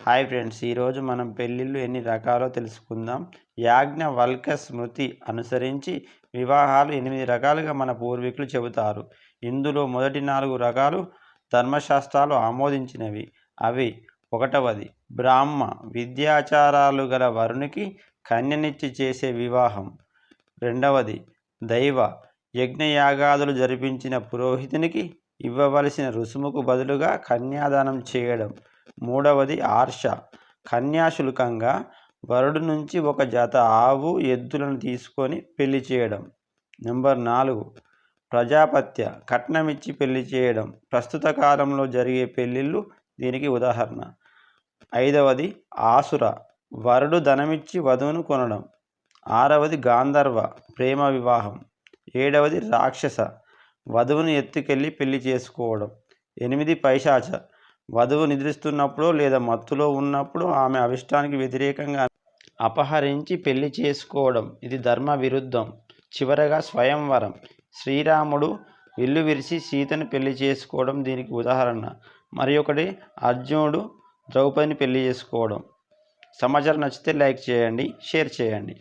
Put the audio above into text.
Hi friends, ఈరోజు మనం పెళ్ళిళ్ళు ఎన్ని రకాలో తెలుసుకుందాం. యాజ్ఞవల్క్య స్మృతి అనుసరించి వివాహాలు 8 రకాలుగా మన పూర్వీకులు చెబుతారు. ఇందులో మొదటి 4 రకాలు ధర్మశాస్త్రాలు ఆమోదించినవి. అవి: 1వది బ్రాహ్మ విద్యాచారాలు గల వరునికి కన్యనిచ్చి చేసే వివాహం. 2వది దైవ యజ్ఞయాగాదులు జరిపించిన పురోహితునికి ఇవ్వవలసిన రుసుముకు బదులుగా కన్యాదానం చేయడం. 3వది ఆర్ష కన్యాశుల్కంగా వరుడు నుంచి ఒక జత ఆవు ఎద్దులను తీసుకొని పెళ్లి చేయడం. 4 ప్రజాపత్య కట్నమిచ్చి పెళ్లి చేయడం. ప్రస్తుత కాలంలో జరిగే పెళ్ళిళ్ళు దీనికి ఉదాహరణ. 5వది ఆసుర వరుడు ధనమిచ్చి వధువును కొనడం. 6వది గాంధర్వ ప్రేమ వివాహం. 7వది రాక్షస వధువును ఎత్తుకెళ్లి పెళ్లి చేసుకోవడం. 8 పైశాచ వధువు నిద్రిస్తున్నప్పుడు లేదా మత్తులో ఉన్నప్పుడు ఆమె అభిష్టానికి వ్యతిరేకంగా అపహరించి పెళ్లి చేసుకోవడం. ఇది ధర్మ విరుద్ధం. చివరగా స్వయంవరం శ్రీరాముడు విల్లు విరిచి సీతను పెళ్లి చేసుకోవడం దీనికి ఉదాహరణ. మరి ఒకటి అర్జునుడు ద్రౌపదిని పెళ్లి చేసుకోవడం. సమాచారం నచ్చితే లైక్ చేయండి, షేర్ చేయండి.